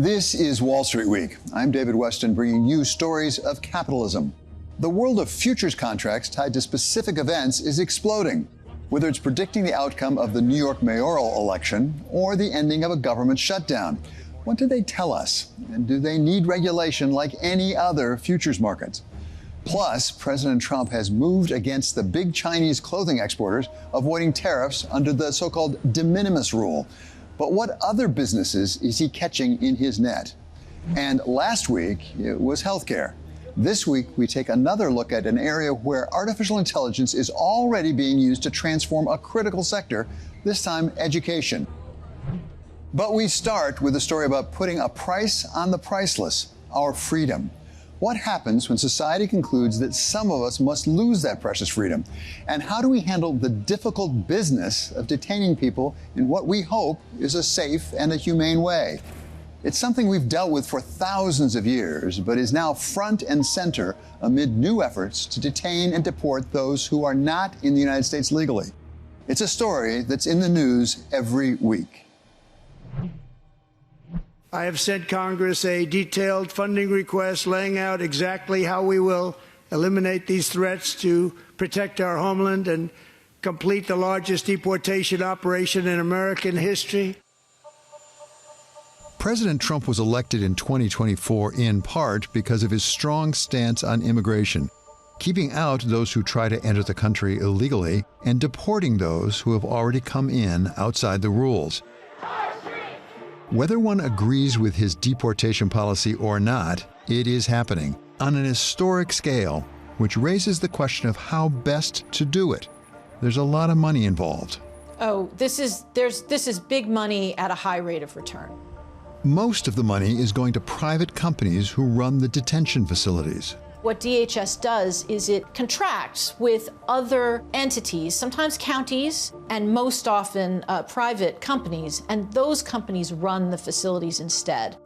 This is Wall Street Week. I'm David Weston, bringing you stories of capitalism. The world of futures contracts tied to specific events is exploding, whether it's predicting the outcome of the New York mayoral election or the ending of a government shutdown. What do they tell us? And do they need regulation like any other futures markets? Plus, President Trump has moved against the big Chinese clothing exporters, avoiding tariffs under the so-called de minimis rule. But what other businesses is he catching in his net? And last week, it was healthcare. This week, we take another look at an area where artificial intelligence is already being used to transform a critical sector, this time education. But we start with a story about putting a price on the priceless, our freedom. What happens when society concludes that some of us must lose that precious freedom? And how do we handle the difficult business of detaining people in what we hope is a safe and a humane way? It's something we've dealt with for thousands of years, but is now front and center amid new efforts to detain and deport those who are not in the United States legally. It's a story that's in the news every week. I have sent Congress a detailed funding request laying out exactly how we will eliminate these threats to protect our homeland and complete the largest deportation operation in American history. President Trump was elected in 2024 in part because of his strong stance on immigration, keeping out those who try to enter the country illegally and deporting those who have already come in outside the rules. Whether one agrees with his deportation policy or not, it is happening on an historic scale, which raises the question of how best to do it. There's a lot of money involved. Oh, this is big money at a high rate of return. Most of the money is going to private companies who run the detention facilities. What DHS does is it contracts with other entities, sometimes counties, and most often private companies, and those companies run the facilities instead.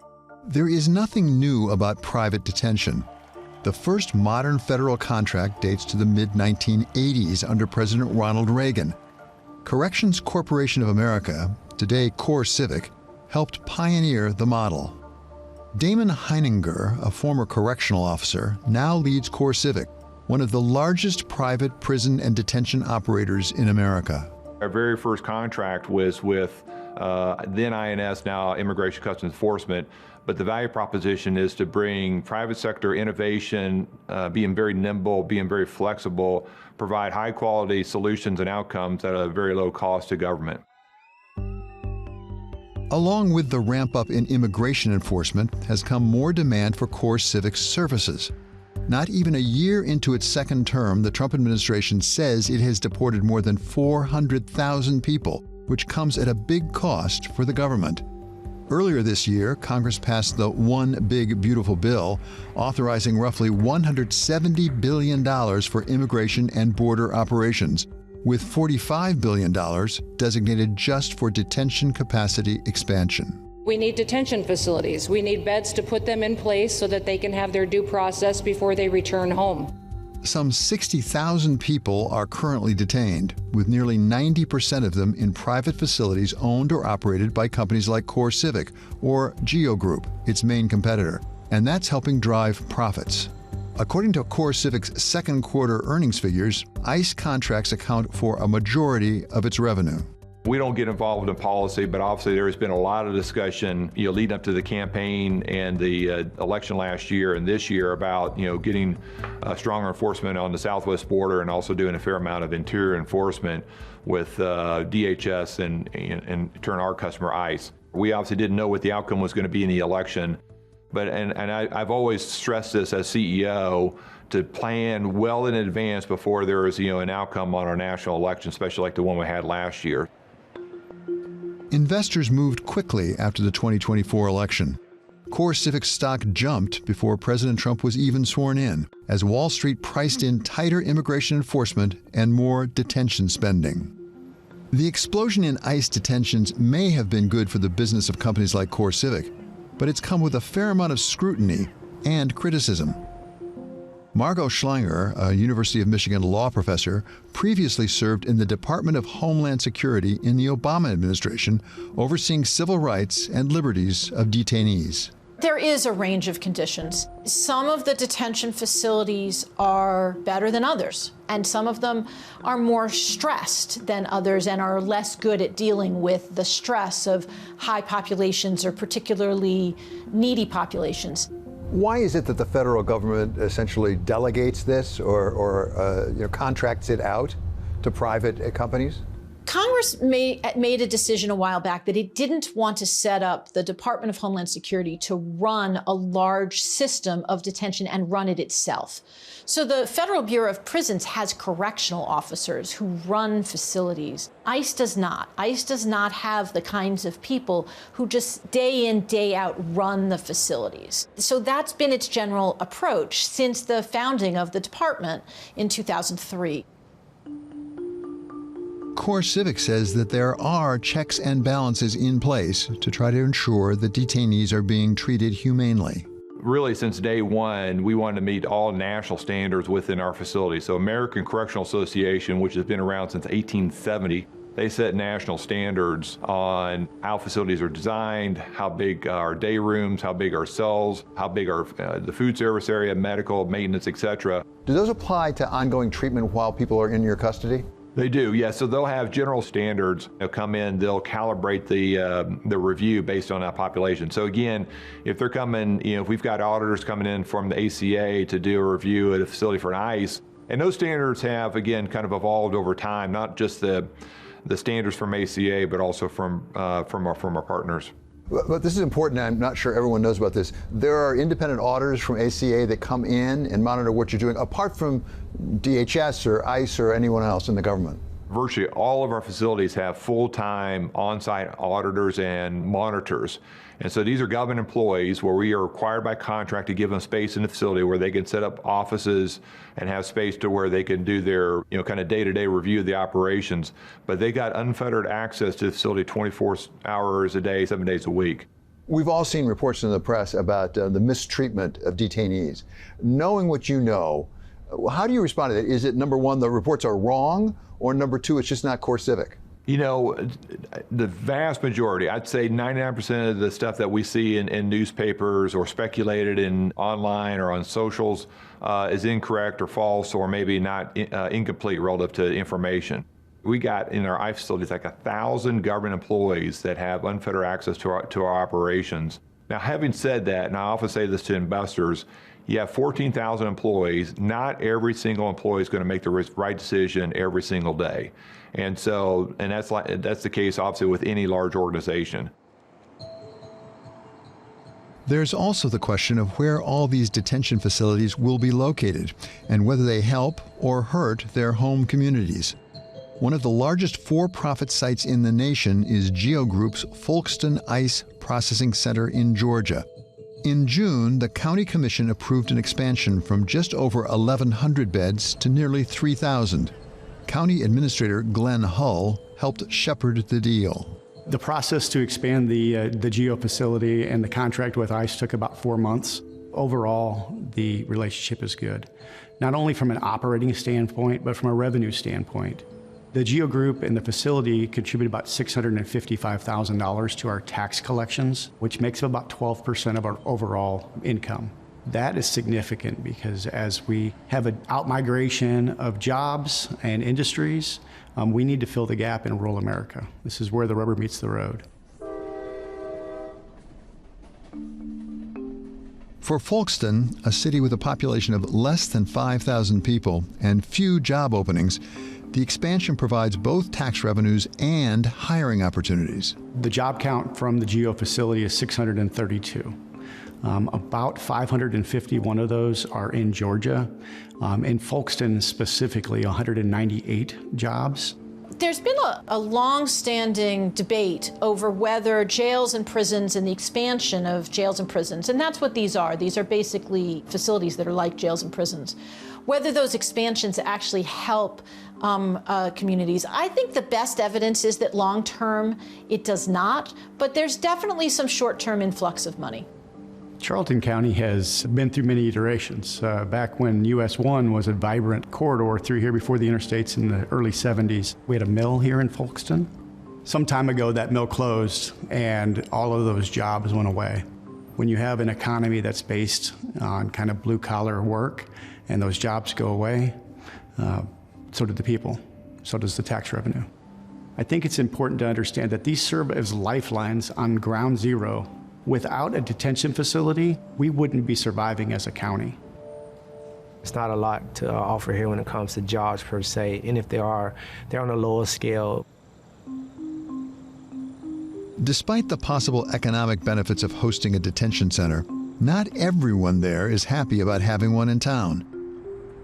There is nothing new about private detention. The first modern federal contract dates to the mid-1980s under President Ronald Reagan. Corrections Corporation of America, today CoreCivic, helped pioneer the model. Damon Heininger, a former correctional officer, now leads CoreCivic, one of the largest private prison and detention operators in America. Our very first contract was with then INS, now Immigration Customs Enforcement, but the value proposition is to bring private sector innovation, being very nimble, being very flexible, provide high quality solutions and outcomes at a very low cost to government. Along with the ramp-up in immigration enforcement has come more demand for CoreCivic's services. Not even a year into its second term, the Trump administration says it has deported more than 400,000 people, which comes at a big cost for the government. Earlier this year, Congress passed the One Big Beautiful Bill, authorizing roughly $170 billion for immigration and border operations, with $45 billion designated just for detention capacity expansion. We need detention facilities. We need beds to put them in place so that they can have their due process before they return home. Some 60,000 people are currently detained, with nearly 90% of them in private facilities owned or operated by companies like CoreCivic or Geo Group, its main competitor, and that's helping drive profits. According to CoreCivic's second quarter earnings figures, ICE contracts account for a majority of its revenue. We don't get involved in policy, but obviously there has been a lot of discussion, leading up to the campaign and the election last year and this year about, getting stronger enforcement on the southwest border and also doing a fair amount of interior enforcement with DHS and turn our customer ICE. We obviously didn't know what the outcome was going to be in the election. But I've always stressed this as CEO to plan well in advance before there is an outcome on our national election, especially like the one we had last year. Investors moved quickly after the 2024 election. CoreCivic stock jumped before President Trump was even sworn in, as Wall Street priced in tighter immigration enforcement and more detention spending. The explosion in ICE detentions may have been good for the business of companies like CoreCivic, but it's come with a fair amount of scrutiny and criticism. Margot Schlanger, a University of Michigan law professor, previously served in the Department of Homeland Security in the Obama administration, overseeing civil rights and liberties of detainees. There is a range of conditions. Some of the detention facilities are better than others, and some of them are more stressed than others and are less good at dealing with the stress of high populations or particularly needy populations. Why is it that the federal government essentially delegates this or contracts it out to private companies? Congress made a decision a while back that it didn't want to set up the Department of Homeland Security to run a large system of detention and run it itself. So the Federal Bureau of Prisons has correctional officers who run facilities. ICE does not. ICE does not have the kinds of people who just day in, day out run the facilities. So that's been its general approach since the founding of the department in 2003. CoreCivic says that there are checks and balances in place to try to ensure that detainees are being treated humanely. Really, since day one, we wanted to meet all national standards within our facility. So American Correctional Association, which has been around since 1870, they set national standards on how facilities are designed, how big are day rooms, how big are cells, how big are the food service area, medical, maintenance, etc. Do those apply to ongoing treatment while people are in your custody? They do, yes. So they'll have general standards. They'll come in, they'll calibrate the review based on that population. So again, if they're coming, if we've got auditors coming in from the ACA to do a review at a facility for an ICE, and those standards have, again, kind of evolved over time, not just the standards from ACA, but also from our partners. But this is important. I'm not sure everyone knows about this. There are independent auditors from ACA that come in and monitor what you're doing, apart from DHS or ICE or anyone else in the government. Virtually all of our facilities have full-time on-site auditors and monitors. And so these are government employees where we are required by contract to give them space in the facility where they can set up offices and have space to where they can do their kind of day-to-day review of the operations. But they got unfettered access to the facility 24 hours a day, 7 days a week. We've all seen reports in the press about the mistreatment of detainees. Knowing what you know, how do you respond to that? Is it, number one, the reports are wrong, or number two, it's just not CoreCivic? The vast majority, I'd say 99% of the stuff that we see in newspapers or speculated in online or on socials is incorrect or false or maybe not incomplete relative to information. We got in our ICE facilities like 1,000 government employees that have unfettered access to our operations. Now, having said that, and I often say this to investors, you have 14,000 employees. Not every single employee is going to make the right decision every single day. And that's the case, obviously, with any large organization. There's also the question of where all these detention facilities will be located and whether they help or hurt their home communities. One of the largest for-profit sites in the nation is GEO Group's Folkston ICE Processing Center in Georgia. In June, the County Commission approved an expansion from just over 1,100 beds to nearly 3,000. County Administrator Glenn Hull helped shepherd the deal. The process to expand the GEO facility and the contract with ICE took about 4 months. Overall, the relationship is good, not only from an operating standpoint, but from a revenue standpoint. The GEO Group and the facility contribute about $655,000 to our tax collections, which makes up about 12% of our overall income. That is significant because as we have an outmigration of jobs and industries, we need to fill the gap in rural America. This is where the rubber meets the road. For Folkston, a city with a population of less than 5,000 people and few job openings, the expansion provides both tax revenues and hiring opportunities. The job count from the GEO facility is 632. About 551 of those are in Georgia. In Folkston specifically, 198 jobs. There's been a long-standing debate over whether jails and prisons and the expansion of jails and prisons, and that's what these are. These are basically facilities that are like jails and prisons. Whether those expansions actually help communities. I think the best evidence is that long-term it does not, but there's definitely some short-term influx of money. Charlton County has been through many iterations. Back when US 1 was a vibrant corridor through here before the interstates in the early 70s, we had a mill here in Folkestone. Some time ago, that mill closed, and all of those jobs went away. When you have an economy that's based on kind of blue-collar work, and those jobs go away, so do the people, so does the tax revenue. I think it's important to understand that these serve as lifelines on ground zero. Without a detention facility, we wouldn't be surviving as a county. It's not a lot to offer here when it comes to jobs per se, and if there are, they're on a lower scale. Despite the possible economic benefits of hosting a detention center, not everyone there is happy about having one in town.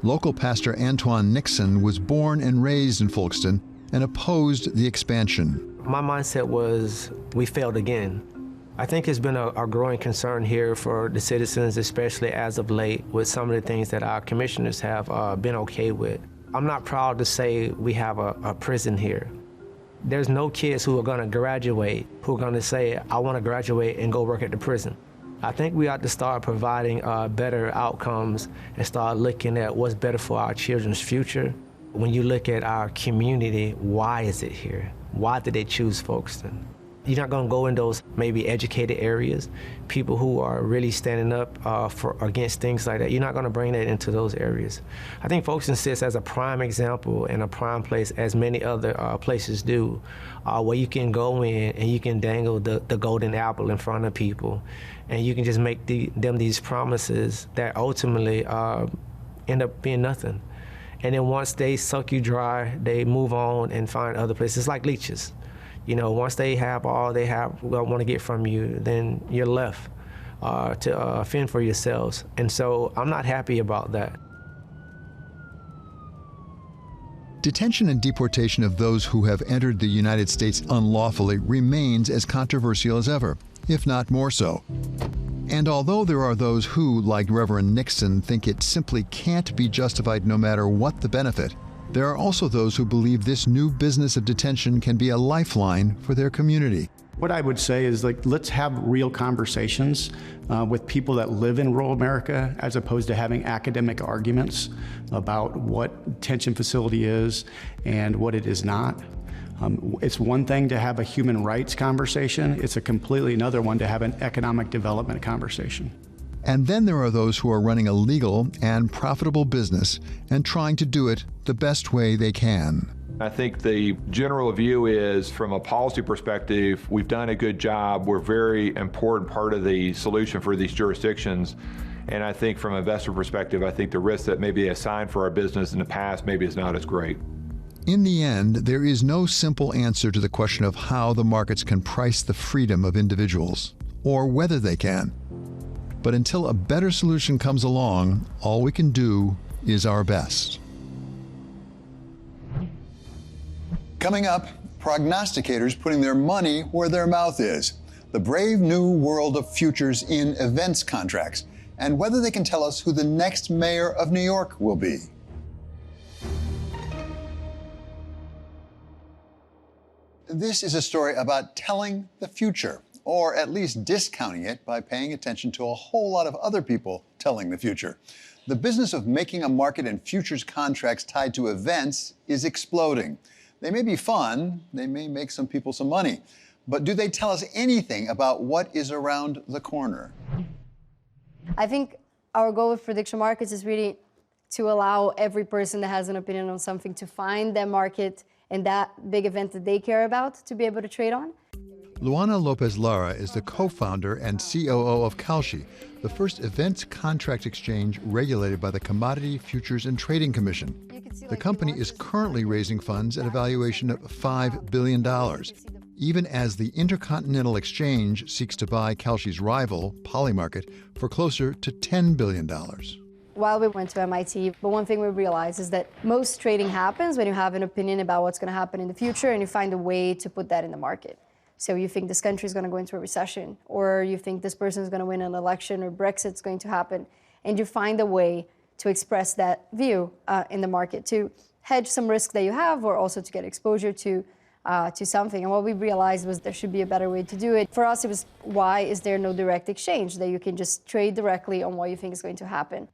Local pastor Antoine Nixon was born and raised in Folkestone and opposed the expansion. My mindset was, we failed again. I think it's been a growing concern here for the citizens, especially as of late, with some of the things that our commissioners have been okay with. I'm not proud to say we have a prison here. There's no kids who are going to graduate who are going to say, I want to graduate and go work at the prison. I think we ought to start providing better outcomes and start looking at what's better for our children's future. When you look at our community, why is it here? Why did they choose Folkestone? You're not going to go in those maybe educated areas, people who are really standing up against things like that. You're not going to bring that into those areas. I think Folkestone sits as a prime example and a prime place, as many other places do, where you can go in and you can dangle the golden apple in front of people, and you can just make them these promises that ultimately end up being nothing. And then once they suck you dry, they move on and find other places. It's like leeches. You know, once they have all they want to get from you, then you're left to fend for yourselves. And so I'm not happy about that. Detention and deportation of those who have entered the United States unlawfully remains as controversial as ever, if not more so. And although there are those who, like Reverend Nixon, think it simply can't be justified no matter what the benefit, there are also those who believe this new business of detention can be a lifeline for their community. What I would say is, let's have real conversations with people that live in rural America, as opposed to having academic arguments about what detention facility is and what it is not. It's one thing to have a human rights conversation. It's a completely another one to have an economic development conversation. And then there are those who are running a legal and profitable business and trying to do it the best way they can. I think the general view is, from a policy perspective, we've done a good job. We're a very important part of the solution for these jurisdictions. And I think from an investor perspective, I think the risk that maybe they assigned for our business in the past maybe is not as great. In the end, there is no simple answer to the question of how the markets can price the freedom of individuals, or whether they can. But until a better solution comes along, all we can do is our best. Coming up, prognosticators putting their money where their mouth is. The brave new world of futures in events contracts, and whether they can tell us who the next mayor of New York will be. This is a story about telling the future, or at least discounting it by paying attention to a whole lot of other people telling the future. The business of making a market in futures contracts tied to events is exploding. They may be fun, they may make some people some money, but do they tell us anything about what is around the corner? I think our goal with prediction markets is really to allow every person that has an opinion on something to find their market and that big event that they care about to be able to trade on. Luana Lopez Lara is the co-founder and COO of Kalshi, the first events contract exchange regulated by the Commodity Futures and Trading Commission. The company is currently raising funds at a valuation of $5 billion, even as the Intercontinental Exchange seeks to buy Kalshi's rival, Polymarket, for closer to $10 billion. While we went to MIT, but one thing we realized is that most trading happens when you have an opinion about what's going to happen in the future and you find a way to put that in the market. So you think this country is going to go into a recession, or you think this person is going to win an election, or Brexit's going to happen, and you find a way to express that view in the market to hedge some risk that you have, or also to get exposure to to something. And what we realized was there should be a better way to do it. For us, it was, why is there no direct exchange that you can just trade directly on what you think is going to happen?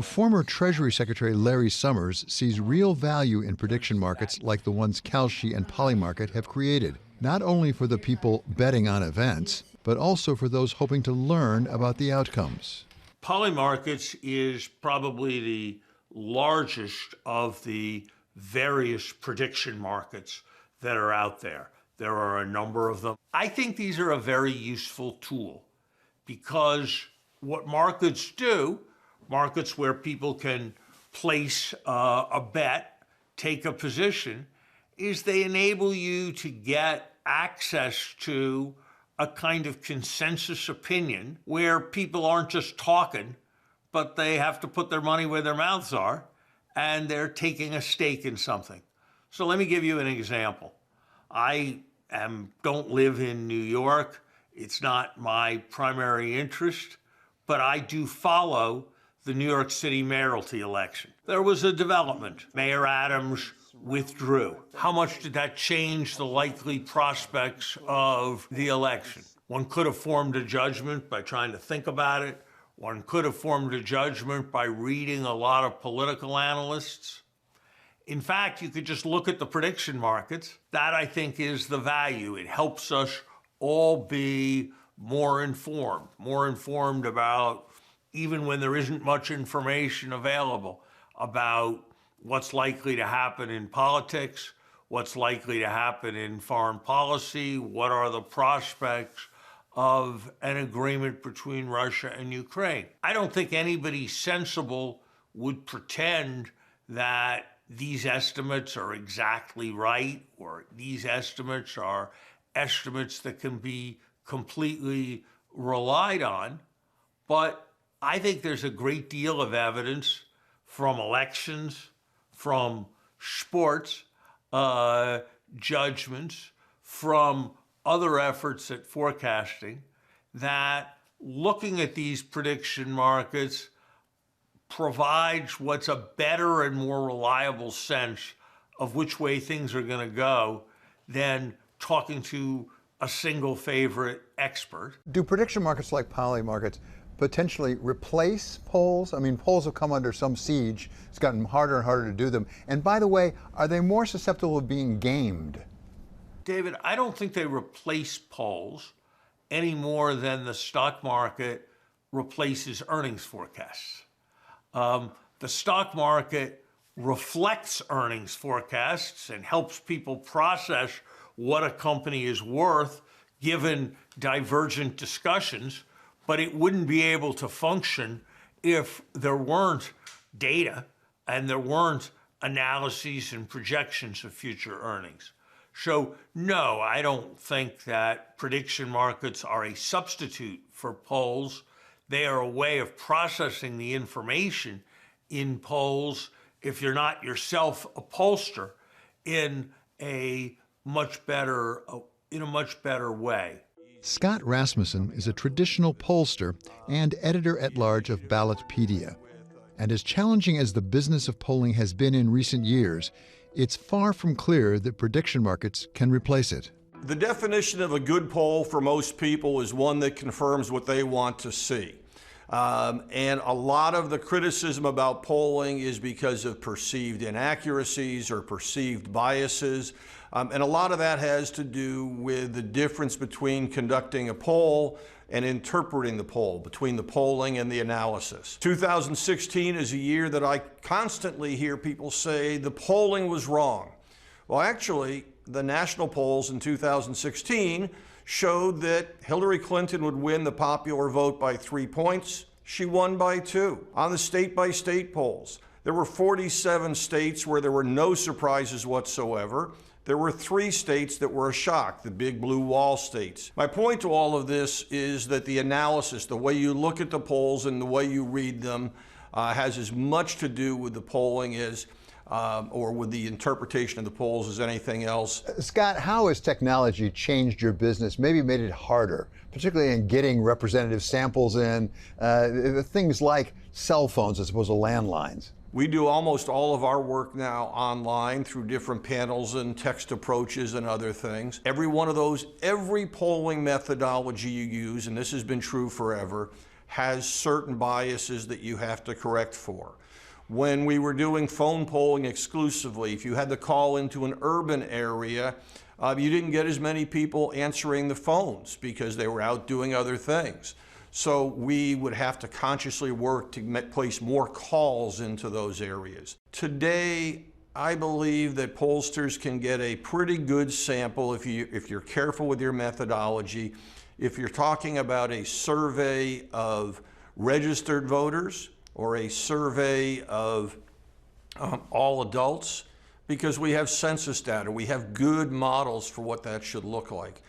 Former Treasury Secretary Larry Summers sees real value in prediction markets like the ones Kalshi and Polymarket have created, not only for the people betting on events, but also for those hoping to learn about the outcomes. Polymarkets is probably the largest of the various prediction markets that are out there. There are a number of them. I think these are a very useful tool because what markets do, markets where people can place a bet, take a position, is they enable you to get access to a kind of consensus opinion where people aren't just talking, but they have to put their money where their mouths are, and they're taking a stake in something. So let me give you an example. I don't live in New York. It's not my primary interest, but I do follow the New York City mayoralty election. There was a development. Mayor Adams withdrew. How much did that change the likely prospects of the election? One could have formed a judgment by trying to think about it. One could have formed a judgment by reading a lot of political analysts. In fact, you could just look at the prediction markets. That, I think, is the value. It helps us all be more informed about, even when there isn't much information available, about what's likely to happen in politics, what's likely to happen in foreign policy, what are the prospects of an agreement between Russia and Ukraine. I don't think anybody sensible would pretend that these estimates are exactly right, or these estimates are estimates that can be completely relied on. But I think there's a great deal of evidence from elections, from sports, judgments, from other efforts at forecasting, that looking at these prediction markets provides what's a better and more reliable sense of which way things are going to go than talking to a single favorite expert. Do prediction markets like Polymarkets potentially replace polls? I mean, polls have come under some siege. It's gotten harder and harder to do them. And by the way, are they more susceptible of being gamed? David, I don't think they replace polls any more than the stock market replaces earnings forecasts. The stock market reflects earnings forecasts and helps people process what a company is worth given divergent discussions, but it wouldn't be able to function if there weren't data and there weren't analyses and projections of future earnings. So no, I don't think that prediction markets are a substitute for polls. They are a way of processing the information in polls, if you're not yourself a pollster, in a much better way. Scott Rasmussen is a traditional pollster and editor-at-large of Ballotpedia. And as challenging as the business of polling has been in recent years, it's far from clear that prediction markets can replace it. The definition of a good poll for most people is one that confirms what they want to see. And a lot of the criticism about polling is because of perceived inaccuracies or perceived biases. And a lot of that has to do with the difference between conducting a poll and interpreting the poll, between the polling and the analysis. 2016 is a year that I constantly hear people say the polling was wrong. Well, actually, the national polls in 2016 showed that Hillary Clinton would win the popular vote by 3 points. She won by 2. On the state-by-state polls, there were 47 states where there were no surprises whatsoever. There were 3 states that were a shock, the big blue wall states. My point to all of this is that the analysis, the way you look at the polls and the way you read them, has as much to do with the polling as or with the interpretation of the polls as anything else. Scott, how has technology changed your business, maybe made it harder, particularly in getting representative samples in, things like cell phones as opposed to landlines? We do almost all of our work now online through different panels and text approaches and other things. Every one of those, every polling methodology you use, and this has been true forever, has certain biases that you have to correct for. When we were doing phone polling exclusively, if you had to call into an urban area, you didn't get as many people answering the phones because they were out doing other things. So we would have to consciously work to place more calls into those areas. Today, I believe that pollsters can get a pretty good sample if you're careful with your methodology. If you're talking about a survey of registered voters or a survey of all adults, because we have census data, we have good models for what that should look like.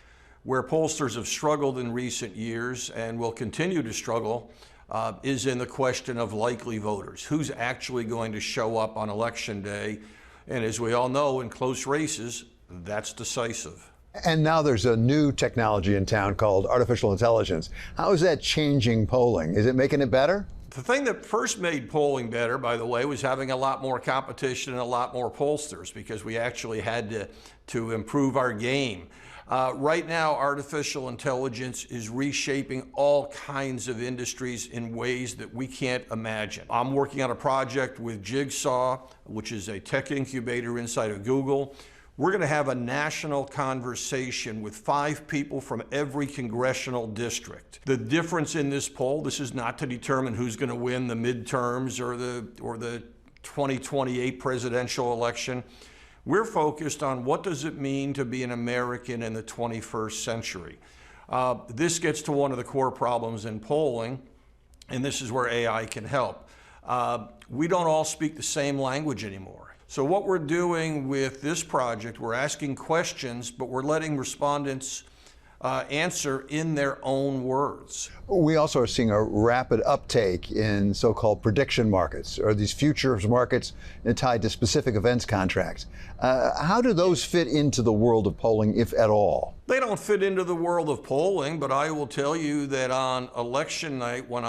Where pollsters have struggled in recent years and will continue to struggle is in the question of likely voters. Who's actually going to show up on election day? And as we all know, in close races, that's decisive. And now there's a new technology in town called artificial intelligence. How is that changing polling? Is it making it better? The thing that first made polling better, by the way, was having a lot more competition and a lot more pollsters, because we actually had to improve our game. Right now, artificial intelligence is reshaping all kinds of industries in ways that we can't imagine. I'm working on a project with Jigsaw, which is a tech incubator inside of Google. We're going to have a national conversation with 5 people from every congressional district. The difference in this poll, this is not to determine who's going to win the midterms or the 2028 presidential election. We're focused on what does it mean to be an American in the 21st century. This gets to one of the core problems in polling, and this is where AI can help. We don't all speak the same language anymore. So what we're doing with this project, we're asking questions, but we're letting respondents answer in their own words. We also are seeing a rapid uptake in so-called prediction markets, or these futures markets tied to specific events contracts. How do those fit into the world of polling, if at all? They don't fit into the world of polling, but I will tell you that on election night, when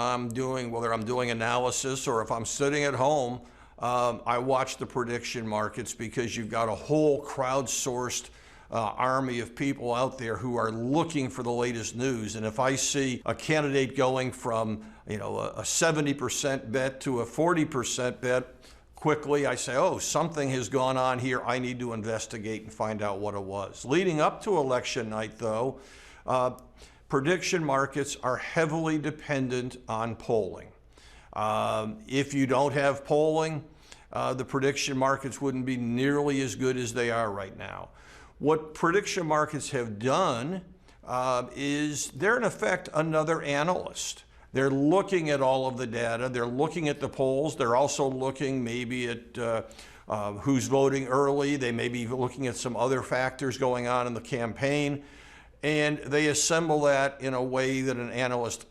whether I'm doing analysis or if I'm sitting at home, I watch the prediction markets, because you've got a whole crowdsourced army of people out there who are looking for the latest news. And if I see a candidate going from a 70% bet to a 40% bet quickly, I say, oh, something has gone on here. I need to investigate and find out what it was. Leading up to election night, though, prediction markets are heavily dependent on polling. If you don't have polling, the prediction markets wouldn't be nearly as good as they are right now. What prediction markets have done is they're in effect another analyst. They're looking at all of the data. They're looking at the polls. They're also looking maybe at who's voting early. They may be looking at some other factors going on in the campaign. And they assemble that in a way that an analyst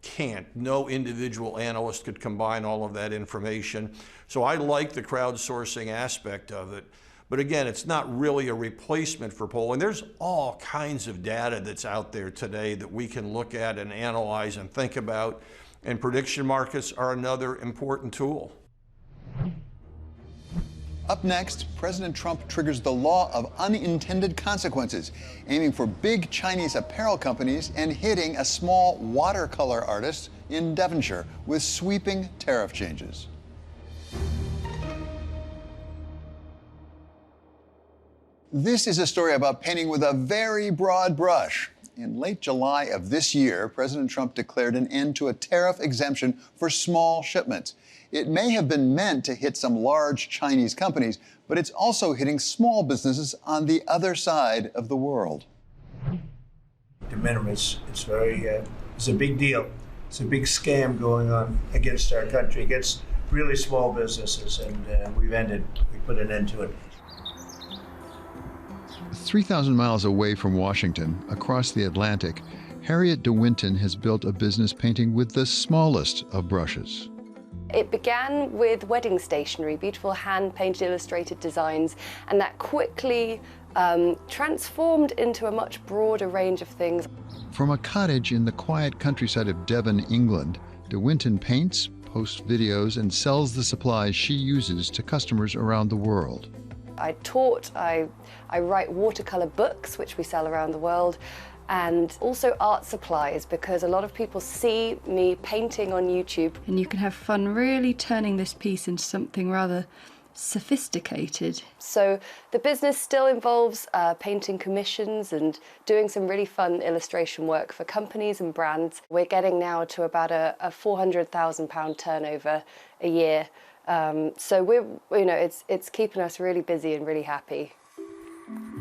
can't. No individual analyst could combine all of that information. So I like the crowdsourcing aspect of it. But again, it's not really a replacement for polling. There's all kinds of data that's out there today that we can look at and analyze and think about, and prediction markets are another important tool. Up next, President Trump triggers the law of unintended consequences, aiming for big Chinese apparel companies and hitting a small watercolor artist in Devonshire with sweeping tariff changes. This is a story about painting with a very broad brush. In late July of this year, President Trump declared an end to a tariff exemption for small shipments. It may have been meant to hit some large Chinese companies, but it's also hitting small businesses on the other side of the world. De minimis, it's a big deal. It's a big scam going on against our country, against really small businesses, and we put an end to it. 3,000 miles away from Washington, across the Atlantic, Harriet de Winton has built a business painting with the smallest of brushes. It began with wedding stationery, beautiful hand-painted illustrated designs, and that quickly transformed into a much broader range of things. From a cottage in the quiet countryside of Devon, England, de Winton paints posts videos, and sells the supplies she uses to customers around the world. I taught, I write watercolor books, which we sell around the world, and also art supplies, because a lot of people see me painting on YouTube. And you can have fun really turning this piece into something rather sophisticated. So the business still involves painting commissions and doing some really fun illustration work for companies and brands. We're getting now to about a £400,000 turnover a year. So it's keeping us really busy and really happy.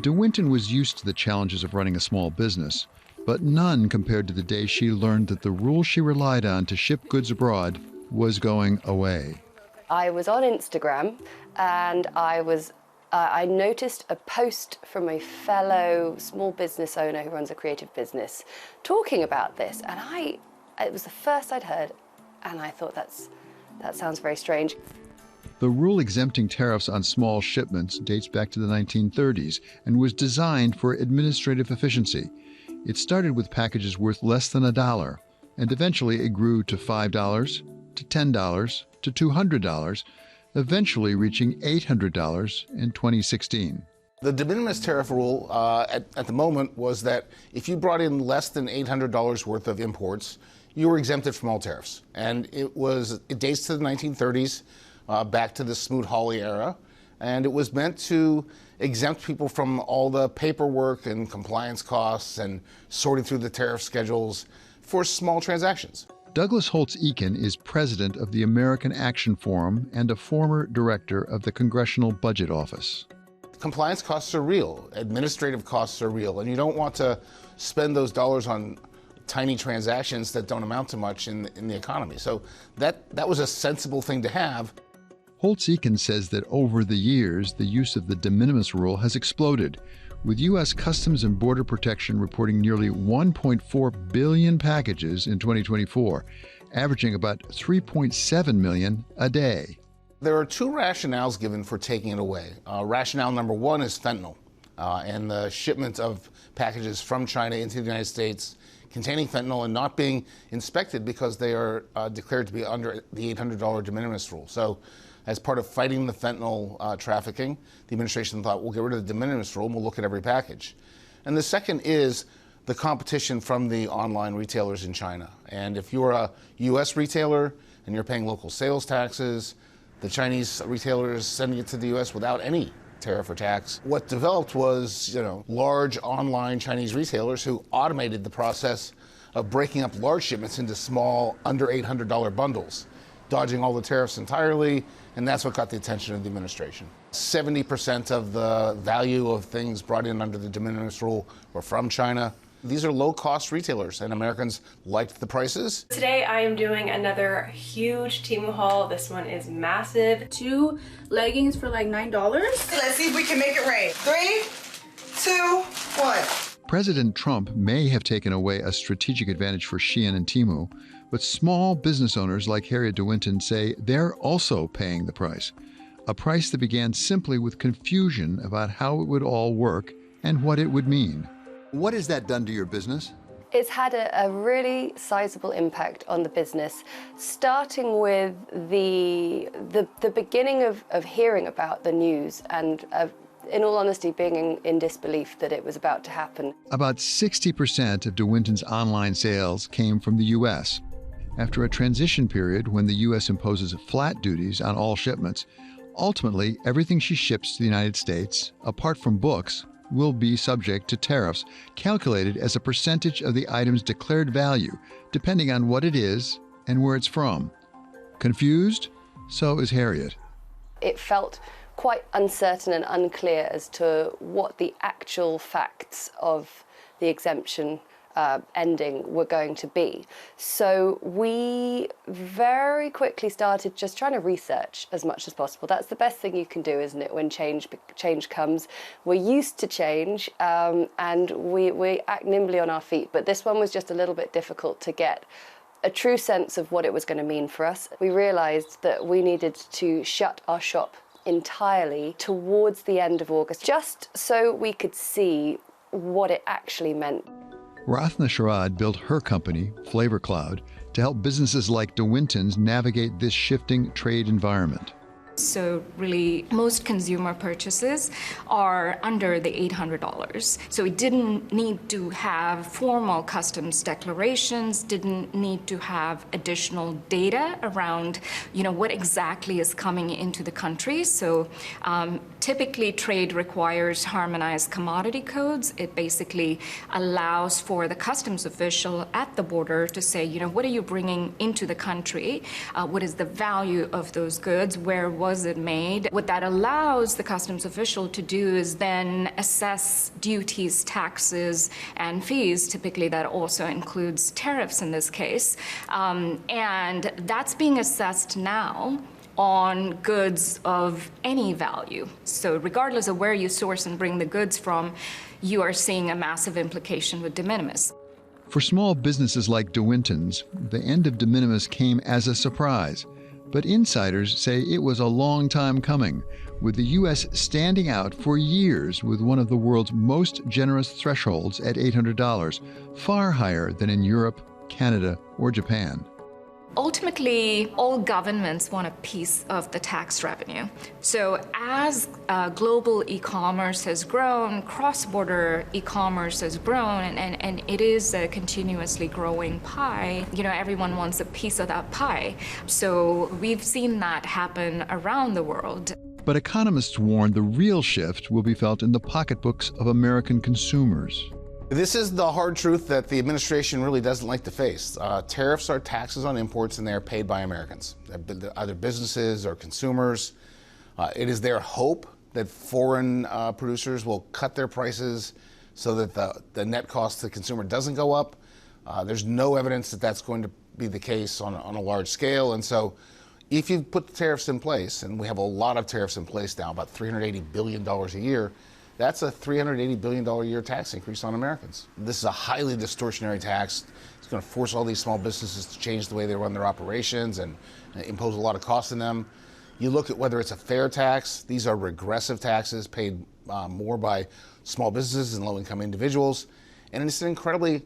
De Winton was used to the challenges of running a small business, but none compared to the day she learned that the rule she relied on to ship goods abroad was going away. I was on Instagram and I noticed a post from a fellow small business owner who runs a creative business talking about this, and it was the first I'd heard, and I thought that sounds very strange. The rule exempting tariffs on small shipments dates back to the 1930s and was designed for administrative efficiency. It started with packages worth less than $1, and eventually it grew to $5, to $10, to $200, eventually reaching $800 in 2016. The de minimis tariff rule at the moment was that if you brought in less than $800 worth of imports, you were exempted from all tariffs. And it dates to the 1930s, back to the Smoot-Hawley era, and it was meant to exempt people from all the paperwork and compliance costs and sorting through the tariff schedules for small transactions. Douglas Holtz-Eakin is president of the American Action Forum and a former director of the Congressional Budget Office. Compliance costs are real, administrative costs are real, and you don't want to spend those dollars on tiny transactions that don't amount to much in the economy. So that was a sensible thing to have. Holtz-Eakin says that over the years, the use of the de minimis rule has exploded, with U.S. Customs and Border Protection reporting nearly 1.4 billion packages in 2024, averaging about 3.7 million a day. There are two rationales given for taking it away. Rationale number one is fentanyl, and the shipment of packages from China into the United States containing fentanyl and not being inspected because they are declared to be under the $800 de minimis rule. So, as part of fighting the fentanyl trafficking, the administration thought, we'll get rid of the de minimis rule and we'll look at every package. And the second is the competition from the online retailers in China. And if you're a U.S. retailer and you're paying local sales taxes, the Chinese retailers sending it to the U.S. without any tariff or tax. What developed was, large online Chinese retailers who automated the process of breaking up large shipments into small, under $800 bundles, dodging all the tariffs entirely, and that's what got the attention of the administration. 70% of the value of things brought in under the de minimis rule were from China. These are low-cost retailers, and Americans liked the prices. Today I am doing another huge Temu haul. This one is massive. 2 leggings for like $9. Let's see if we can make it rain. 3, 2, 1. President Trump may have taken away a strategic advantage for Shein and Temu, but small business owners like Harriet De Winton say they're also paying the price, a price that began simply with confusion about how it would all work and what it would mean. What has that done to your business? It's had a really sizable impact on the business, starting with the beginning of hearing about the news and in all honesty, being in disbelief that it was about to happen. About 60% of De Winton's online sales came from the U.S. After a transition period when the U.S. imposes flat duties on all shipments, ultimately everything she ships to the United States, apart from books, will be subject to tariffs calculated as a percentage of the item's declared value, depending on what it is and where it's from. Confused? So is Harriet. It felt quite uncertain and unclear as to what the actual facts of the exemption ending were going to be. So we very quickly started just trying to research as much as possible. That's the best thing you can do, isn't it, when change comes. We're used to change and we act nimbly on our feet, but this one was just a little bit difficult to get a true sense of what it was going to mean for us. We realized that we needed to shut our shop entirely towards the end of August, just so we could see what it actually meant. Rathna Sharad built her company, Flavor Cloud, to help businesses like DeWinton's navigate this shifting trade environment. So really, most consumer purchases are under the $800. So it didn't need to have formal customs declarations, didn't need to have additional data around, what exactly is coming into the country. So typically, trade requires harmonized commodity codes. It basically allows for the customs official at the border to say, what are you bringing into the country? What is the value of those goods? Where was it made? What that allows the customs official to do is then assess duties, taxes, and fees. Typically, that also includes tariffs in this case. And that's being assessed now on goods of any value. So regardless of where you source and bring the goods from, you are seeing a massive implication with de minimis. For small businesses like DeWinton's, the end of de minimis came as a surprise. But insiders say it was a long time coming, with the U.S. standing out for years with one of the world's most generous thresholds at $800, far higher than in Europe, Canada, or Japan. Ultimately, all governments want a piece of the tax revenue. So as global e-commerce has grown, cross-border e-commerce has grown, and it is a continuously growing pie, everyone wants a piece of that pie. So we've seen that happen around the world. But economists warn the real shift will be felt in the pocketbooks of American consumers. This is the hard truth that the administration really doesn't like to face. Tariffs are taxes on imports, and they are paid by Americans, either businesses or consumers. It is their hope that foreign producers will cut their prices so that the net cost to the consumer doesn't go up. There's no evidence that that's going to be the case on a large scale. And so if you put the tariffs in place, and we have a lot of tariffs in place now, about $380 billion a year, that's a $380 billion a year tax increase on Americans. This is a highly distortionary tax. It's going to force all these small businesses to change the way they run their operations and impose a lot of costs on them. You look at whether it's a fair tax. These are regressive taxes paid more by small businesses and low-income individuals. And it's an incredibly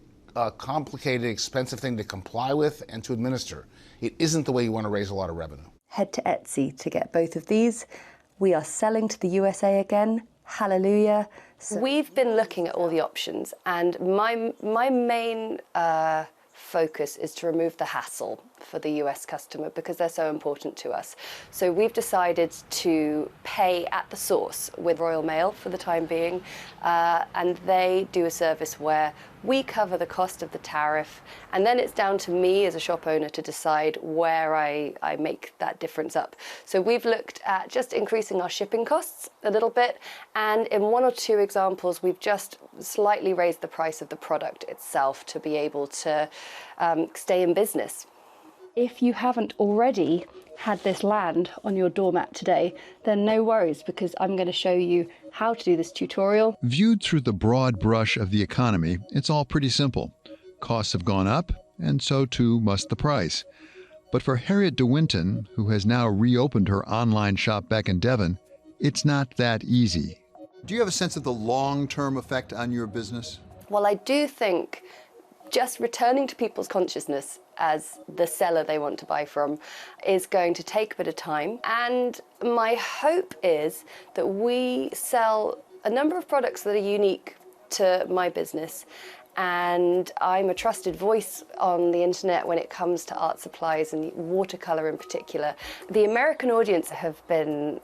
complicated, expensive thing to comply with and to administer. It isn't the way you want to raise a lot of revenue. Head to Etsy to get both of these. We are selling to the USA again. Hallelujah. We've been looking at all the options, and my main focus is to remove the hassle for the US customer because they're so important to us. So we've decided to pay at the source with Royal Mail for the time being, and they do a service where we cover the cost of the tariff, and then it's down to me as a shop owner to decide where I make that difference up. So we've looked at just increasing our shipping costs a little bit, and in one or two examples, we've just slightly raised the price of the product itself to be able to stay in business. If you haven't already had this land on your doormat today, then no worries, because I'm going to show you how to do this tutorial. Viewed through the broad brush of the economy, it's all pretty simple. Costs have gone up, and so too must the price. But for Harriet DeWinton, who has now reopened her online shop back in Devon, it's not that easy. Do you have a sense of the long-term effect on your business? Well, I do think just returning to people's consciousness as the seller they want to buy from is going to take a bit of time. And my hope is that we sell a number of products that are unique to my business. And I'm a trusted voice on the internet when it comes to art supplies and watercolor in particular. The American audience have been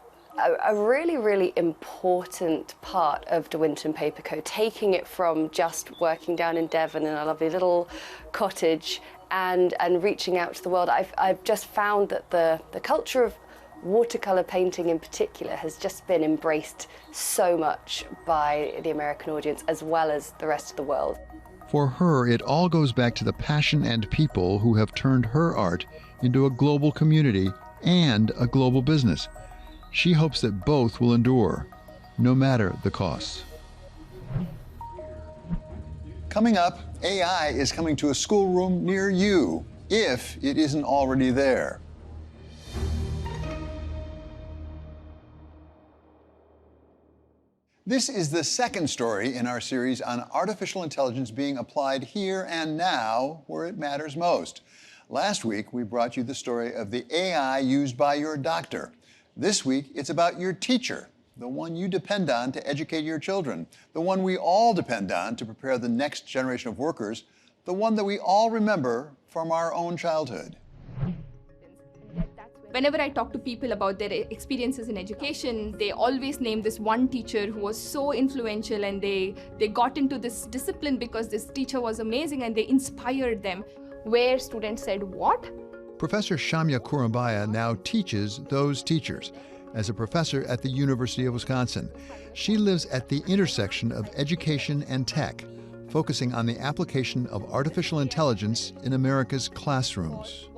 a really, really important part of DeWinton Paper Co., taking it from just working down in Devon in a lovely little cottage and reaching out to the world. I've just found that the culture of watercolor painting in particular has just been embraced so much by the American audience as well as the rest of the world. For her, it all goes back to the passion and people who have turned her art into a global community and a global business. She hopes that both will endure, no matter the costs. Coming up, AI is coming to a schoolroom near you, if it isn't already there. This is the second story in our series on artificial intelligence being applied here and now where it matters most. Last week, we brought you the story of the AI used by your doctor. This week, it's about your teacher, the one you depend on to educate your children, the one we all depend on to prepare the next generation of workers, the one that we all remember from our own childhood. Whenever I talk to people about their experiences in education, they always name this one teacher who was so influential, and they got into this discipline because this teacher was amazing and they inspired them. Where students said, "What?" Professor Shamya Kurambaya now teaches those teachers as a professor at the University of Wisconsin. She lives at the intersection of education and tech, focusing on the application of artificial intelligence in America's classrooms.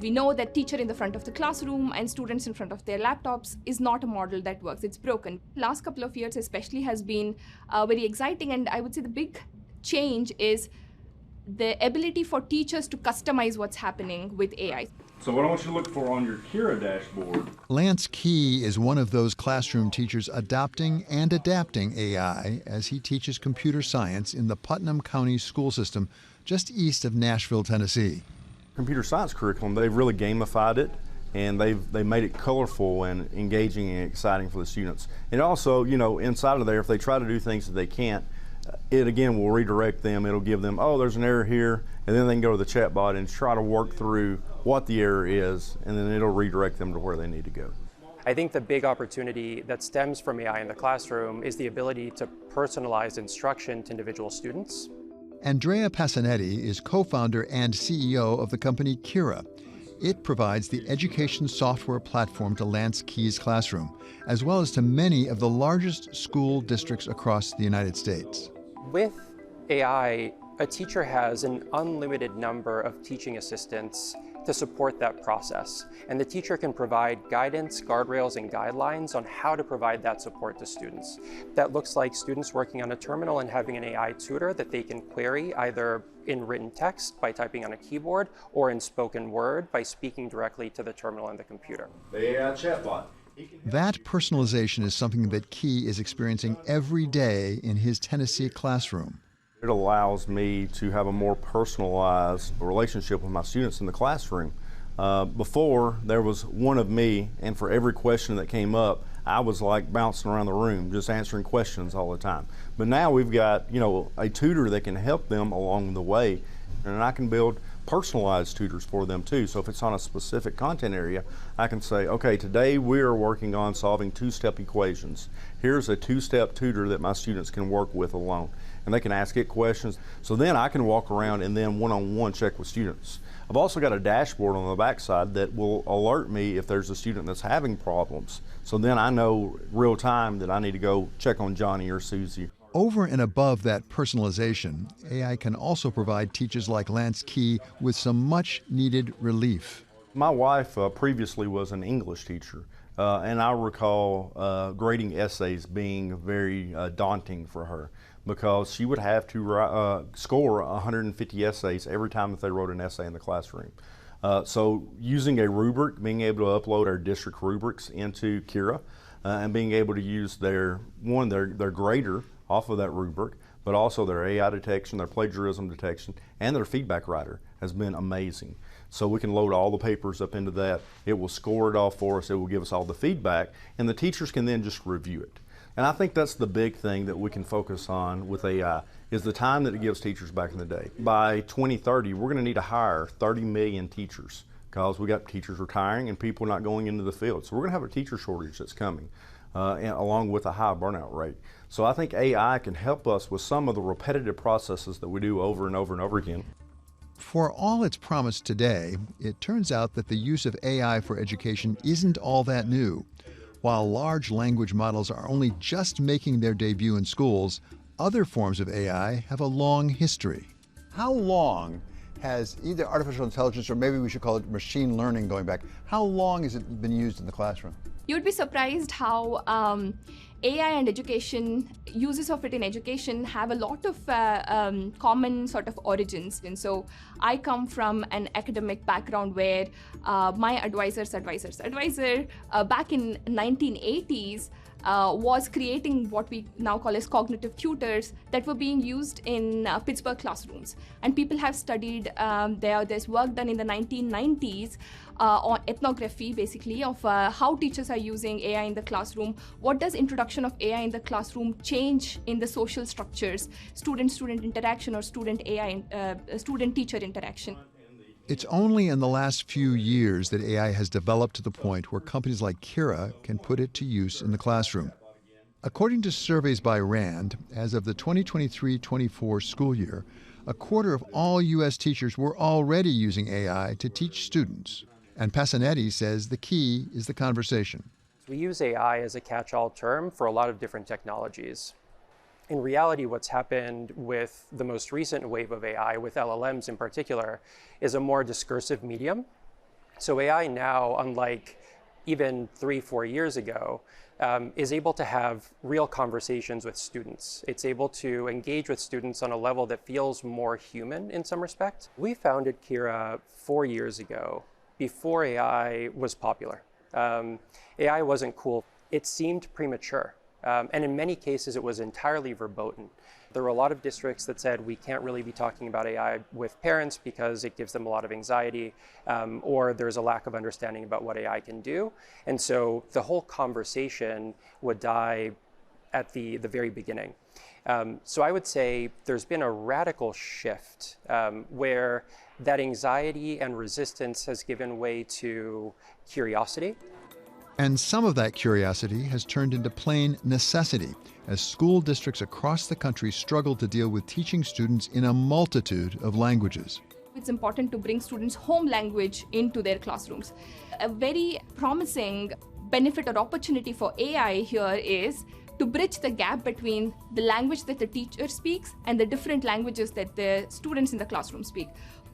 We know that teacher in the front of the classroom and students in front of their laptops is not a model that works. It's broken. Last couple of years especially has been very exciting, and I would say the big change is the ability for teachers to customize what's happening with AI. So what I want you to look for on your Kira dashboard. Lance Key is one of those classroom teachers adopting and adapting AI as he teaches computer science in the Putnam County school system just east of Nashville, Tennessee. Computer science curriculum, they've really gamified it, and they made it colorful and engaging and exciting for the students. And also, you know, inside of there, if they try to do things that they can't, it again will redirect them. It'll give them, oh, there's an error here, and then they can go to the chat bot and try to work through what the error is, and then it'll redirect them to where they need to go. I think the big opportunity that stems from AI in the classroom is the ability to personalize instruction to individual students. Andrea Passanetti is co-founder and CEO of the company Kira. It provides the education software platform to Lance Key's classroom, as well as to many of the largest school districts across the United States. With AI, a teacher has an unlimited number of teaching assistants to support that process. And the teacher can provide guidance, guardrails, and guidelines on how to provide that support to students. That looks like students working on a terminal and having an AI tutor that they can query either in written text by typing on a keyboard or in spoken word by speaking directly to the terminal on the computer. The AI chatbot. That personalization is something that Key is experiencing every day in his Tennessee classroom. It allows me to have a more personalized relationship with my students in the classroom. Before, there was one of me, and for every question that came up, I was like bouncing around the room, just answering questions all the time. But now we've got, you know, a tutor that can help them along the way, and I can build personalized tutors for them too. So if it's on a specific content area, I can say, okay, today we are working on solving two-step equations. Here's a two-step tutor that my students can work with alone, and they can ask it questions. So then I can walk around and then one-on-one check with students. I've also got a dashboard on the backside that will alert me if there's a student that's having problems. So then I know real time that I need to go check on Johnny or Susie. Over and above that personalization, AI can also provide teachers like Lance Key with some much needed relief. My wife previously was an English teacher, and I recall grading essays being very daunting for her, because she would have to score 150 essays every time that they wrote an essay in the classroom. So using a rubric, being able to upload our district rubrics into Kira, and being able to use their grader off of that rubric, but also their AI detection, their plagiarism detection, and their feedback writer has been amazing. So we can load all the papers up into that. It will score it all for us. It will give us all the feedback, and the teachers can then just review it. And I think that's the big thing that we can focus on with AI, is the time that it gives teachers back in the day. By 2030, we're going to need to hire 30 million teachers, because we got teachers retiring and people not going into the field. So we're going to have a teacher shortage that's coming, along with a high burnout rate. So I think AI can help us with some of the repetitive processes that we do over and over and over again. For all its promise today, it turns out that the use of AI for education isn't all that new. While large language models are only just making their debut in schools, other forms of AI have a long history. How long has either artificial intelligence, or maybe we should call it machine learning going back, how long has it been used in the classroom? You'd be surprised how AI and education, uses of it in education, have a lot of common sort of origins. And so I come from an academic background where my advisor's advisor, back in 1980s, was creating what we now call as cognitive tutors that were being used in Pittsburgh classrooms. And people have studied, there's work done in the 1990s on ethnography, basically, of how teachers are using AI in the classroom. What does introduction of AI in the classroom change in the social structures, student-student interaction or student-teacher interaction? It's only in the last few years that AI has developed to the point where companies like Kira can put it to use in the classroom. According to surveys by RAND, as of the 2023-24 school year, a quarter of all U.S. teachers were already using AI to teach students. And Passanetti says the key is the conversation. We use AI as a catch-all term for a lot of different technologies. In reality, what's happened with the most recent wave of AI, with LLMs in particular, is a more discursive medium. So AI now, unlike even 3-4 years ago, is able to have real conversations with students. It's able to engage with students on a level that feels more human in some respect. We founded Kira 4 years ago, before AI was popular. AI wasn't cool. It seemed premature. And in many cases, it was entirely verboten. There were a lot of districts that said we can't really be talking about AI with parents because it gives them a lot of anxiety, or there's a lack of understanding about what AI can do. And so the whole conversation would die at the very beginning. So I would say there's been a radical shift where that anxiety and resistance has given way to curiosity. And some of that curiosity has turned into plain necessity as school districts across the country struggle to deal with teaching students in a multitude of languages. It's important to bring students' home language into their classrooms. A very promising benefit or opportunity for AI here is to bridge the gap between the language that the teacher speaks and the different languages that the students in the classroom speak.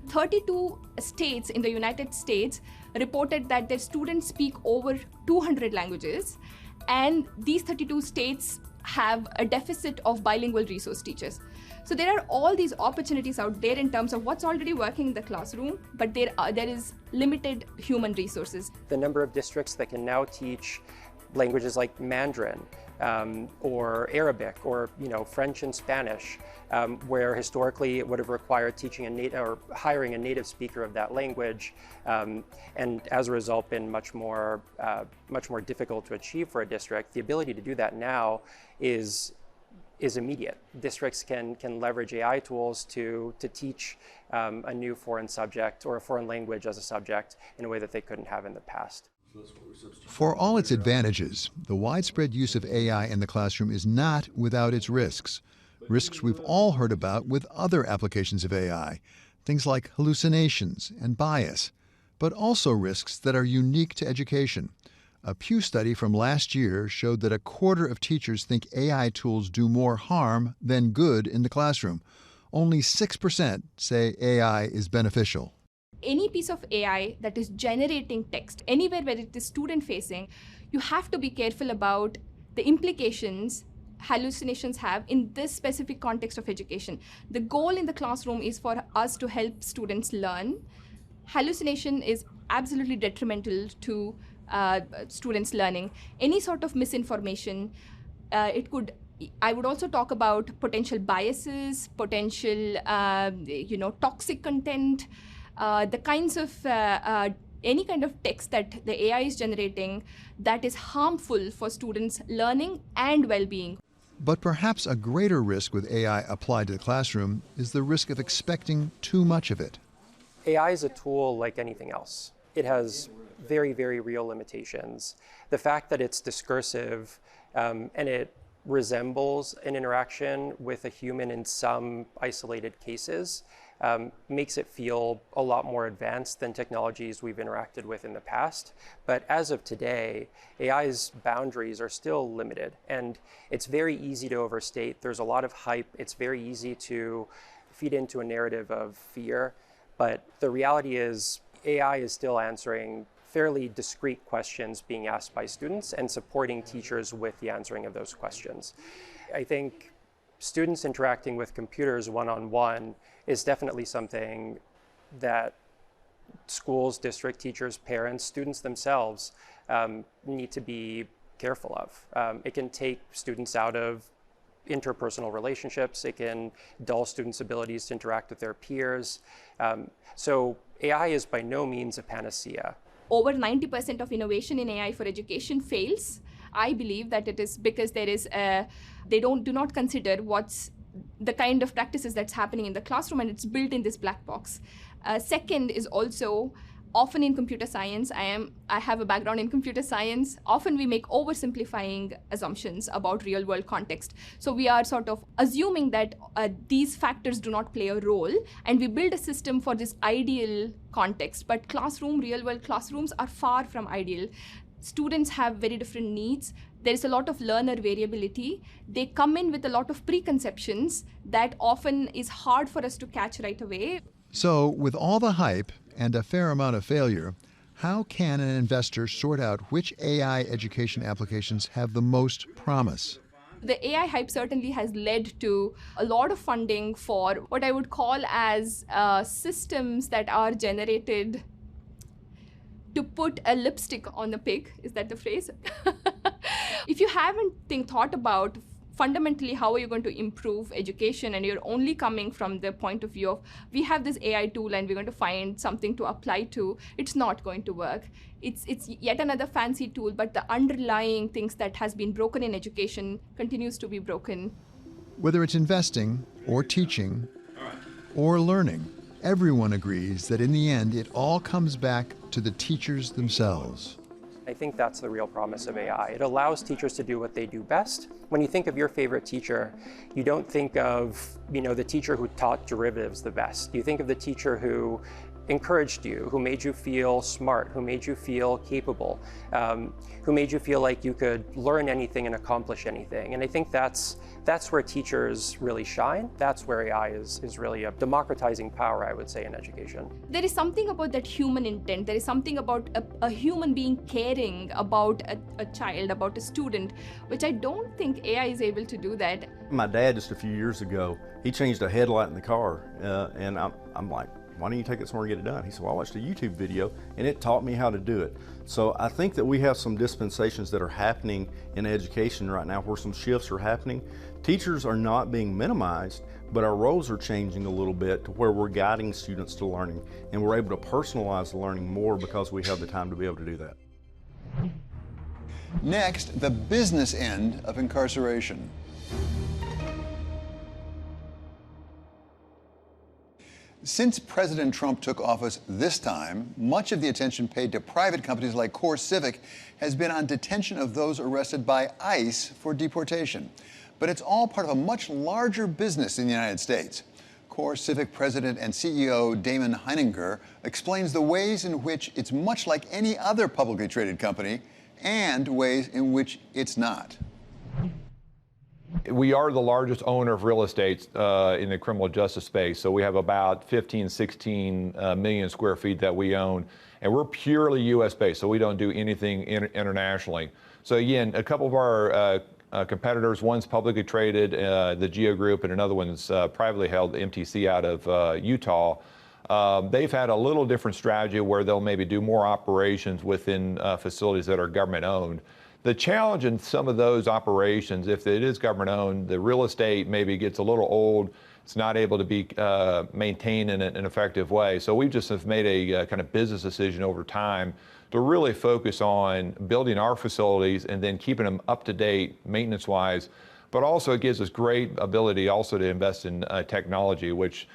32 states in the United States reported that their students speak over 200 languages, and these 32 states have a deficit of bilingual resource teachers. So there are all these opportunities out there in terms of what's already working in the classroom, but there is limited human resources. The number of districts that can now teach languages like Mandarin or Arabic or French and Spanish, where historically it would have required teaching or hiring a native speaker of that language, and as a result been much more difficult to achieve for a district. The ability to do that now is immediate. Districts can leverage AI tools to teach a new foreign subject or a foreign language as a subject in a way that they couldn't have in the past. For all its advantages, the widespread use of AI in the classroom is not without its risks. Risks we've all heard about with other applications of AI, things like hallucinations and bias, but also risks that are unique to education. A Pew study from last year showed that a quarter of teachers think AI tools do more harm than good in the classroom. Only 6% say AI is beneficial. Any piece of AI that is generating text, anywhere where it is student-facing, you have to be careful about the implications hallucinations have in this specific context of education. The goal in the classroom is for us to help students learn. Hallucination is absolutely detrimental to students' learning. Any sort of misinformation, I would also talk about potential biases, potential, toxic content, the kinds of any kind of text that the AI is generating that is harmful for students' learning and well-being. But perhaps a greater risk with AI applied to the classroom is the risk of expecting too much of it. AI is a tool like anything else. It has very, very real limitations. The fact that it's discursive and it resembles an interaction with a human in some isolated cases makes it feel a lot more advanced than technologies we've interacted with in the past. But as of today, AI's boundaries are still limited, and it's very easy to overstate. There's a lot of hype. It's very easy to feed into a narrative of fear. But the reality is AI is still answering fairly discrete questions being asked by students and supporting teachers with the answering of those questions. I think students interacting with computers one-on-one is definitely something that schools, district teachers, parents, students themselves need to be careful of. It can take students out of interpersonal relationships. It can dull students' abilities to interact with their peers. So AI is by no means a panacea. Over 90% of innovation in AI for education fails. I believe that it is because they do not consider what's the kind of practices that's happening in the classroom, and it's built in this black box. Second is also, often in computer science, I have a background in computer science. Often we make oversimplifying assumptions about real world context. So we are sort of assuming that these factors do not play a role, and we build a system for this ideal context. But real world classrooms are far from ideal. Students have very different needs. There is a lot of learner variability. They come in with a lot of preconceptions that often is hard for us to catch right away. So, with all the hype and a fair amount of failure, how can an investor sort out which AI education applications have the most promise? The AI hype certainly has led to a lot of funding for what I would call as systems that are generated to put a lipstick on a pig. Is that the phrase? If you haven't thought about fundamentally how are you going to improve education, and you're only coming from the point of view of we have this AI tool and we're going to find something to apply to, it's not going to work. It's yet another fancy tool, but the underlying things that has been broken in education continues to be broken. Whether it's investing or teaching or learning, everyone agrees that in the end it all comes back to the teachers themselves. I think that's the real promise of AI. It allows teachers to do what they do best. When you think of your favorite teacher, you don't think of, the teacher who taught derivatives the best. You think of the teacher who encouraged you, who made you feel smart, who made you feel capable, who made you feel like you could learn anything and accomplish anything. And I think that's where teachers really shine. That's where AI is really a democratizing power, I would say, in education. There is something about that human intent. There is something about a human being caring about a child, about a student, which I don't think AI is able to do that. My dad, just a few years ago, he changed a headlight in the car, and I'm like, why don't you take it somewhere and get it done? He said, well, I watched a YouTube video and it taught me how to do it. So I think that we have some dispensations that are happening in education right now where some shifts are happening. Teachers are not being minimized, but our roles are changing a little bit to where we're guiding students to learning, and we're able to personalize the learning more because we have the time to be able to do that. Next, the business end of incarceration. Since President Trump took office this time, much of the attention paid to private companies like CoreCivic has been on detention of those arrested by ICE for deportation. But it's all part of a much larger business in the United States. CoreCivic President and CEO Damon Heininger explains the ways in which it's much like any other publicly traded company and ways in which it's not. We are the largest owner of real estate in the criminal justice space. So we have about 15, 16 million square feet that we own. And we're purely U.S. based, so we don't do anything internationally. So again, a couple of our competitors, one's publicly traded, the Geo Group, and another one's privately held, the MTC out of Utah. They've had a little different strategy where they'll maybe do more operations within facilities that are government owned. The challenge in some of those operations, if it is government owned, the real estate maybe gets a little old. It's not able to be maintained in an effective way. So we just have made a kind of business decision over time to really focus on building our facilities and then keeping them up to date maintenance-wise. But also it gives us great ability also to invest in technology, which,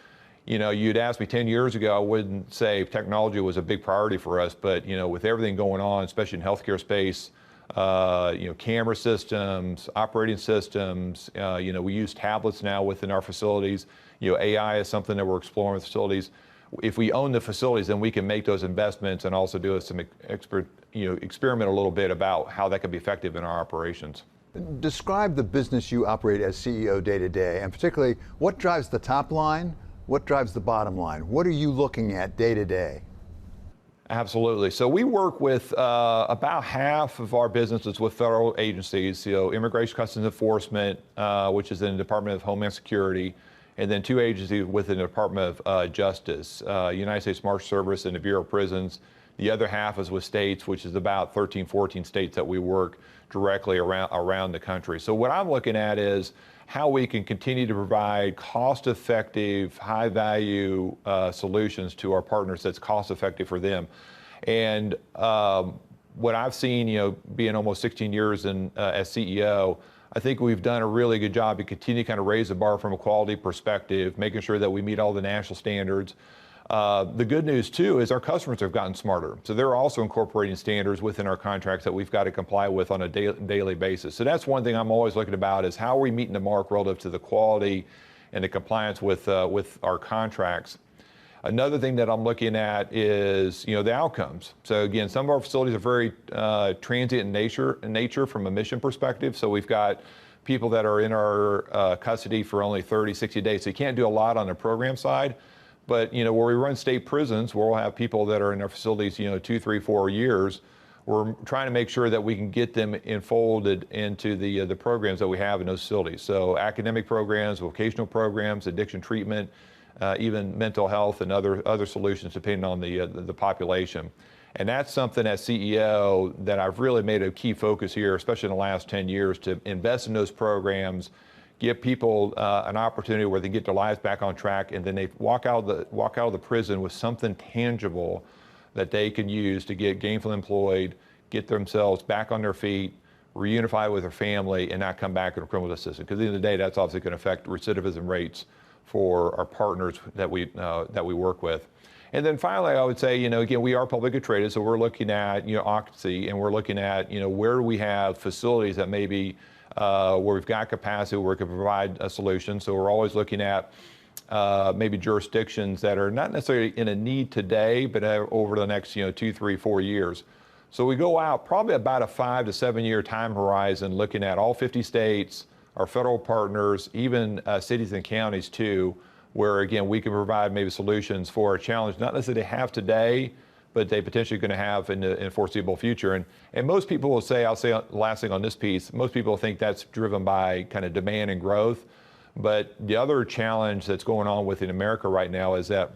you'd asked me 10 years ago, I wouldn't say technology was a big priority for us. But, with everything going on, especially in healthcare space, camera systems, operating systems, we use tablets now within our facilities. AI is something that we're exploring with facilities. If we own the facilities, then we can make those investments and also do some experiment a little bit about how that could be effective in our operations. Describe the business you operate as CEO day to day, and particularly what drives the top line, what drives the bottom line? What are you looking at day to day? Absolutely. So we work with about half of our businesses with federal agencies, Immigration Customs Enforcement, which is in the Department of Homeland Security, and then two agencies within the Department of Justice, United States Marshal Service and the Bureau of Prisons, The other half is with states, which is about 13, 14 states that we work directly around the country. So what I'm looking at is how we can continue to provide cost-effective, high-value solutions to our partners that's cost-effective for them. And what I've seen, being almost 16 years as CEO, I think we've done a really good job to continue to kind of raise the bar from a quality perspective, making sure that we meet all the national standards. The good news, too, is our customers have gotten smarter. So they're also incorporating standards within our contracts that we've got to comply with on a daily basis. So that's one thing I'm always looking about is how are we meeting the mark relative to the quality and the compliance with our contracts. Another thing that I'm looking at is, the outcomes. So again, some of our facilities are very transient in nature from a mission perspective. So we've got people that are in our custody for only 30, 60 days. So you can't do a lot on the program side. But, where we run state prisons, where we'll have people that are in our facilities, 2, 3, 4 years, we're trying to make sure that we can get them enfolded into the programs that we have in those facilities. So academic programs, vocational programs, addiction treatment, even mental health and other solutions depending on the population. And that's something as CEO that I've really made a key focus here, especially in the last 10 years, to invest in those programs, give people an opportunity where they get their lives back on track, and then they walk out of the prison with something tangible that they can use to get gainfully employed, get themselves back on their feet, reunify with their family, and not come back in a criminal justice system. Because at the end of the day, that's obviously going to affect recidivism rates for our partners that we work with. And then finally, I would say, again, we are publicly traded, so we're looking at, occupancy, and we're looking at, where we have facilities that maybe where we've got capacity, where we can provide a solution. So we're always looking at maybe jurisdictions that are not necessarily in a need today, but over the next 2, 3, 4 years. So we go out probably about a 5 to 7 year time horizon, looking at all 50 states, our federal partners, even cities and counties too, where again we can provide maybe solutions for a challenge not necessarily they have today, but they potentially going to have in the foreseeable future. And most people will say, I'll say the last thing on this piece, most people think that's driven by kind of demand and growth. But the other challenge that's going on within America right now is that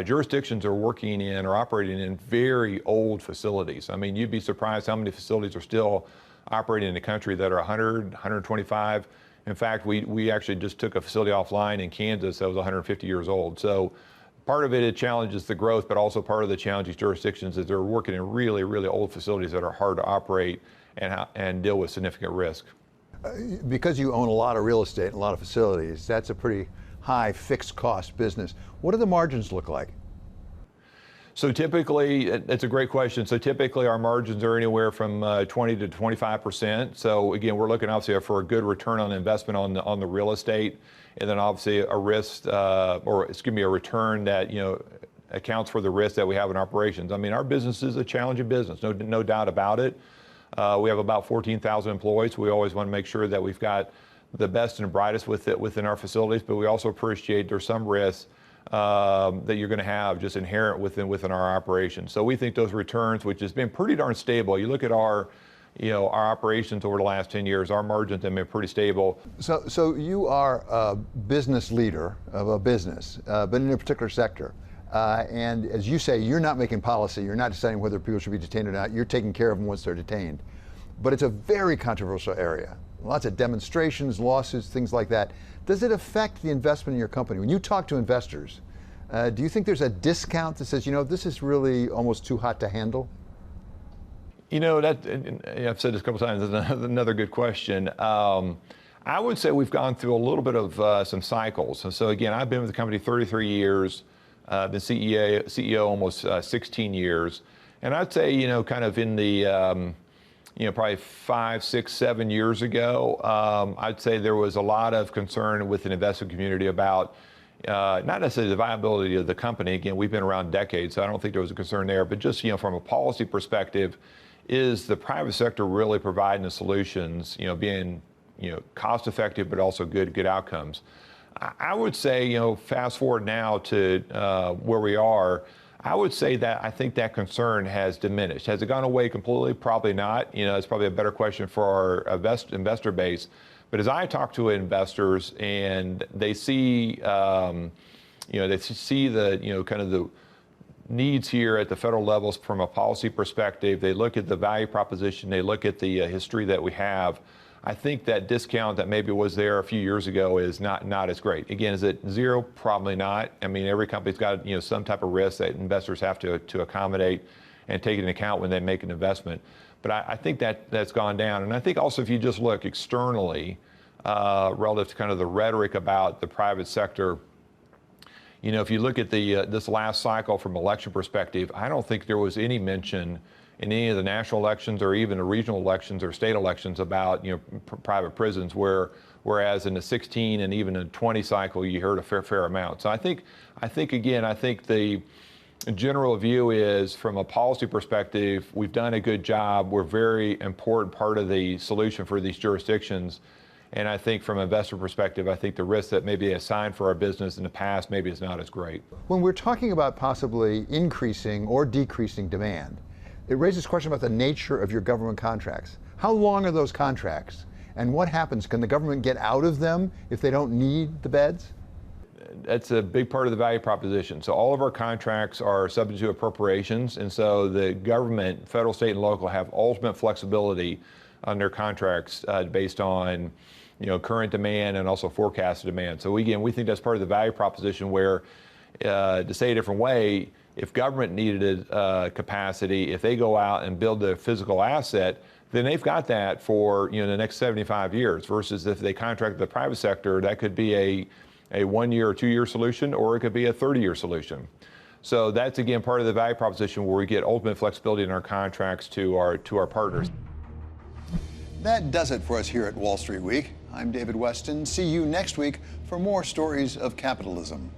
jurisdictions are working in or operating in very old facilities. I mean, you'd be surprised how many facilities are still operating in the country that are 100, 125. In fact, we actually just took a facility offline in Kansas that was 150 years old. So part of it challenges the growth, but also part of the challenge these jurisdictions is they're working in really, really old facilities that are hard to operate and deal with significant risk. Because you own a lot of real estate and a lot of facilities, that's a pretty high fixed cost business. What do the margins look like? So typically, it's a great question. So typically our margins are anywhere from 20 to 25%. So again, we're looking obviously for a good return on investment on the real estate, and then obviously a risk, a return that accounts for the risk that we have in operations. I mean, our business is a challenging business, no doubt about it. We have about 14,000 employees. We always want to make sure that we've got the best and brightest within our facilities, but we also appreciate there's some risks that you're going to have just inherent within our operations. So we think those returns, which has been pretty darn stable. You look at our operations over the last 10 years, our margins have been pretty stable. So you are a business leader of a business, but in a particular sector. And as you say, you're not making policy. You're not deciding whether people should be detained or not. You're taking care of them once they're detained. But it's a very controversial area. Lots of demonstrations, lawsuits, things like that. Does it affect the investment in your company? When you talk to investors, do you think there's a discount that says, this is really almost too hot to handle? I've said this a couple times, another good question. I would say we've gone through a little bit of some cycles. So again, I've been with the company 33 years, been CEO almost 16 years. And I'd say, kind of in the, probably 5, 6, 7 years ago, I'd say there was a lot of concern with the investment community about not necessarily the viability of the company. Again, we've been around decades, so I don't think there was a concern there. But just, from a policy perspective, is the private sector really providing the solutions, being, cost effective, but also good outcomes? I would say, fast forward now to where we are, I would say that I think that concern has diminished. Has it gone away completely? Probably not. It's probably a better question for our investor base. But as I talk to investors and they see, they see the, kind of needs here at the federal levels from a policy perspective, they look at the value proposition, they look at the history that we have, I think that discount that maybe was there a few years ago is not as great. Again, is it zero? Probably not. I mean, every company's got some type of risk that investors have to accommodate and take into account when they make an investment. But I think that's gone down. And I think also if you just look externally relative to kind of the rhetoric about the private sector, if you look at this last cycle from an election perspective, I don't think there was any mention in any of the national elections or even the regional elections or state elections about private prisons, whereas in the 16 and even the 20 cycle you heard a fair amount. So I think the general view is, from a policy perspective, we've done a good job. We're a very important part of the solution for these jurisdictions. And I think from an investor perspective, I think the risk that maybe they assigned for our business in the past maybe is not as great. When we're talking about possibly increasing or decreasing demand, it raises a question about the nature of your government contracts. How long are those contracts? And what happens? Can the government get out of them if they don't need the beds? That's a big part of the value proposition. So all of our contracts are subject to appropriations. And so the government, federal, state, and local, have ultimate flexibility on their contracts based on current demand and also forecasted demand. So again, we think that's part of the value proposition where, to say a different way, if government needed capacity, if they go out and build the physical asset, then they've got that for the next 75 years, versus if they contract the private sector, that could be a 1 year or 2 year solution, or it could be a 30-year solution. So that's, again, part of the value proposition where we get ultimate flexibility in our contracts to our partners. That does it for us here at Wall Street Week. I'm David Weston. See you next week for more stories of capitalism.